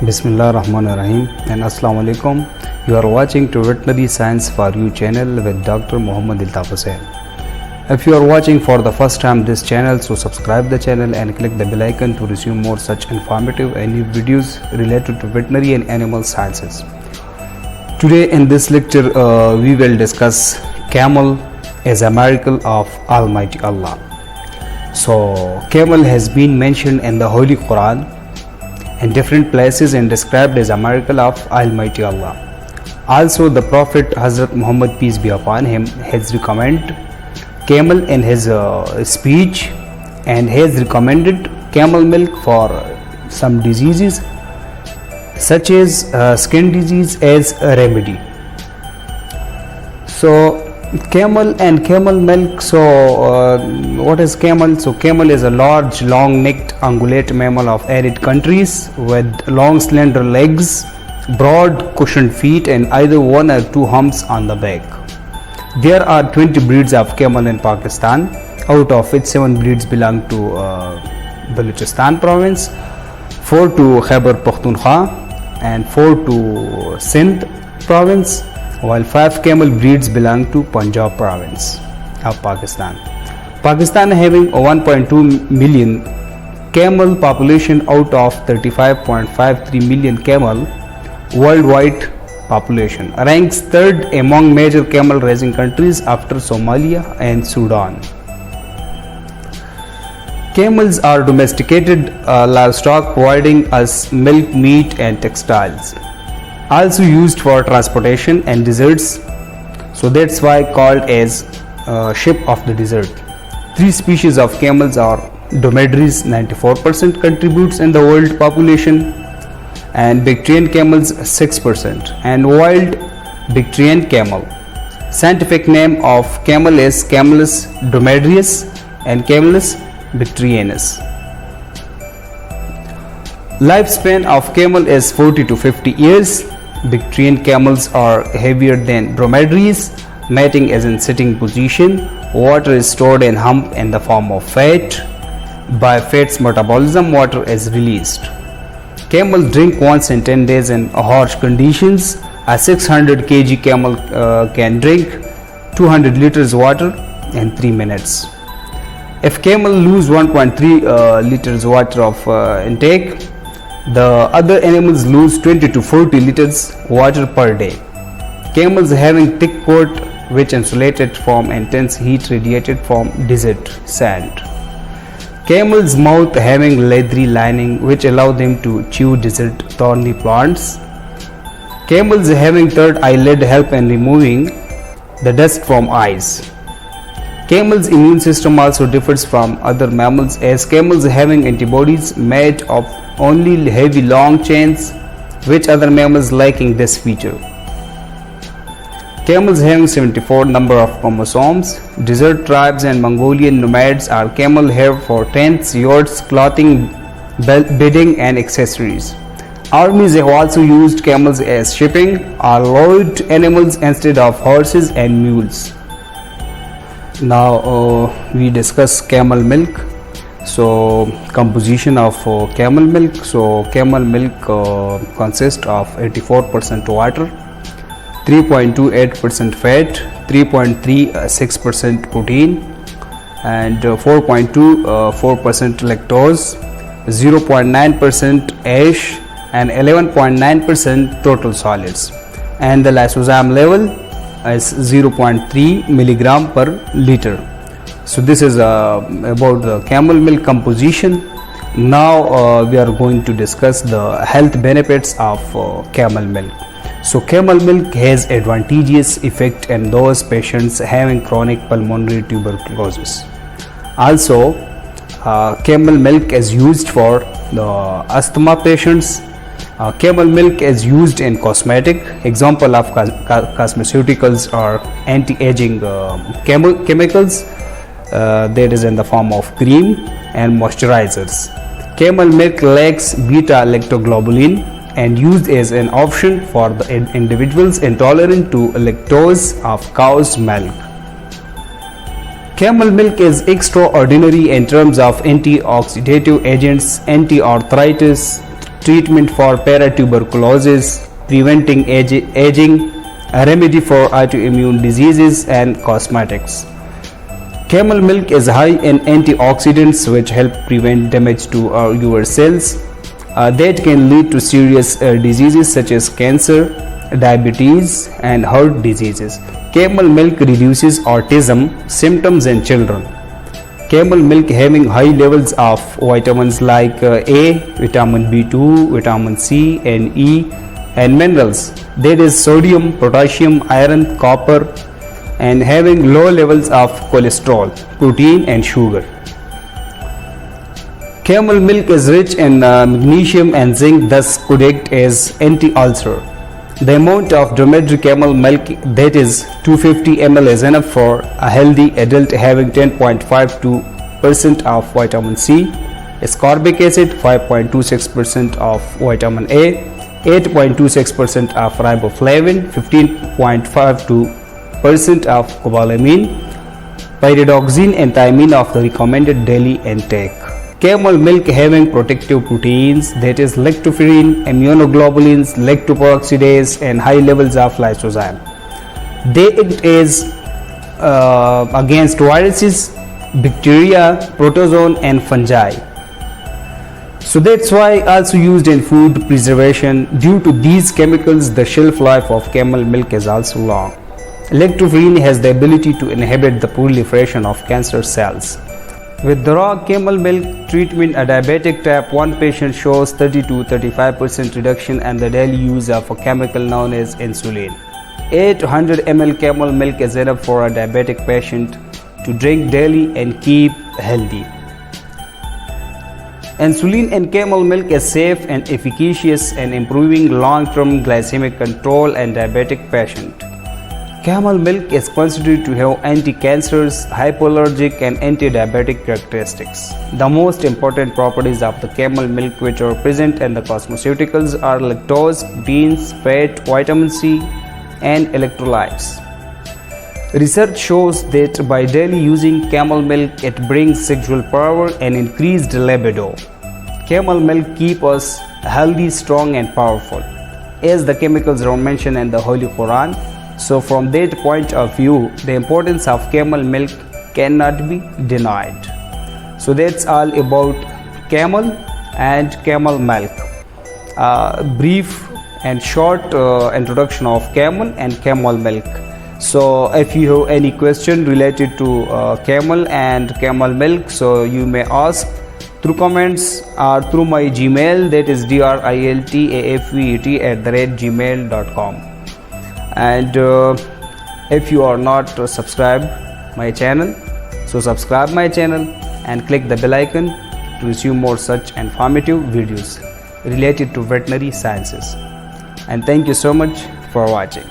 Bismillahirrahmanirrahim and Assalamu alaikum. You are watching to Veterinary Science for You channel with Dr. Muhammad Iltaf Hussain. If you are watching for the first time this channel, so subscribe the channel and click the bell icon to receive more such informative and new videos related to veterinary and animal sciences. Today in this lecture we will discuss camel as a miracle of Almighty Allah. So camel has been mentioned in the Holy Quran in different places and described as a miracle of Almighty Allah. Also the Prophet Hazrat Muhammad, peace be upon him, has recommended camel in his speech and has recommended camel milk for some diseases such as skin disease as a remedy. So camel and camel milk. So what is camel? So camel is a large long-necked ungulate mammal of arid countries with long slender legs, broad cushioned feet and either one or two humps on the back. There are 20 breeds of camel in Pakistan, out of which 7 breeds belong to Balochistan province, 4 to Khyber Pakhtunkhwa and 4 to Sindh province, while 5 camel breeds belong to Punjab province of Pakistan. Pakistan having a 1.2 million camel population out of 35.53 million camel worldwide population, ranks third among major camel raising countries after Somalia and Sudan. Camels are domesticated livestock providing us milk, meat and textiles. Also used for transportation and deserts, so that's why called as ship of the desert. 3 species of camels are dromedaries, 94% contributes in the world population, and Bactrian camels 6%, and wild Bactrian camel. Scientific name of camel is Camelus dromedarius and Camelus bactrianus. Lifespan of camel is 40 to 50 years. Bactrian camels are heavier than dromedaries. Mating is in sitting position. Water is stored in hump in the form of fat. By fat's metabolism, water is released. Camels drink once in 10 days in harsh conditions. A 600 kg camel can drink 200 liters water in 3 minutes. If camel lose 1.3 liters water of intake, the other animals lose 20 to 40 liters water per day. Camels having thick coat which insulated from intense heat radiated from desert sand. Camel's mouth having leathery lining which allow them to chew desert thorny plants. Camels having third eyelid help in removing the dust from eyes. Camel's immune system also differs from other mammals, as camels having antibodies made of only heavy long chains, which other mammals lacking this feature. Camels having 74 number of chromosomes. Desert tribes and Mongolian nomads are camel hair for tents, yurts, clothing, bedding and accessories. Armies have also used camels as shipping or load animals instead of horses and mules. Now we discuss camel milk. So composition of camel milk. So camel milk consists of 84% water, 3.28% fat, 3.36% protein and 4.24% lactose, 0.9% ash and 11.9% total solids, and the lysozyme level is 0.3 milligram per liter. So this is about the camel milk composition. Now we are going to discuss the health benefits of camel milk. So camel milk has advantageous effect in those patients having chronic pulmonary tuberculosis. Also camel milk is used for the asthma patients. Camel milk is used in cosmetic. Example of cosmeceuticals are anti-aging chemicals, that is in the form of cream and moisturizers. Camel milk lacks beta-lactoglobulin and used as an option for the individuals intolerant to lactose of cow's milk. Camel milk is extraordinary in terms of antioxidative agents, anti-arthritis, treatment for paratuberculosis, preventing aging, a remedy for autoimmune diseases, and cosmetics. Camel milk is high in antioxidants which help prevent damage to your cells that can lead to serious diseases such as cancer, diabetes, and heart diseases. Camel milk reduces autism symptoms in children. Camel milk having high levels of vitamins like A, vitamin B2, vitamin C and E, and minerals, that is sodium, potassium, iron, copper, and having low levels of cholesterol, protein and sugar. Camel milk is rich in magnesium and zinc, thus could act as anti-ulcer. The amount of dromedary camel milk, that is 250 ml, is enough for a healthy adult, having 10.52% of vitamin C, ascorbic acid 5.26% of vitamin A, 8.26% of riboflavin, 15.52% of cobalamin, pyridoxine and thiamine of the recommended daily intake. Camel milk having protective proteins, that is lactoferrin, immunoglobulins, lactoperoxidase and high levels of lysozyme. They act as against viruses, bacteria, protozoan and fungi. So that's why also used in food preservation. Due to these chemicals, the shelf life of camel milk is also long. Lactoferrin has the ability to inhibit the proliferation of cancer cells. With the raw camel milk treatment, a diabetic type 1 patient shows 30 to 35% reduction in the daily use of a chemical known as insulin. 800 ml camel milk is enough for a diabetic patient to drink daily and keep healthy. Insulin in camel milk is safe and efficacious in improving long-term glycemic control in diabetic patient. Camel milk is considered to have anti-cancerous, hypoallergic and anti-diabetic characteristics. The most important properties of the camel milk which are present in the cosmeceuticals are lactose, proteins, fat, vitamin C and electrolytes. Research shows that by daily using camel milk, it brings sexual power and increased libido. Camel milk keeps us healthy, strong and powerful, as the chemicals are mentioned in the Holy Quran. So from that point of view, the importance of camel milk cannot be denied. So that's all about camel and camel milk. Brief and short introduction of camel and camel milk. So if you have any question related to camel and camel milk, so you may ask through comments or through my Gmail, that is driltafvet@gmail.com. And if you are not subscribed my channel, so subscribe my channel and click the bell icon to receive more such informative videos related to veterinary sciences. And thank you so much for watching.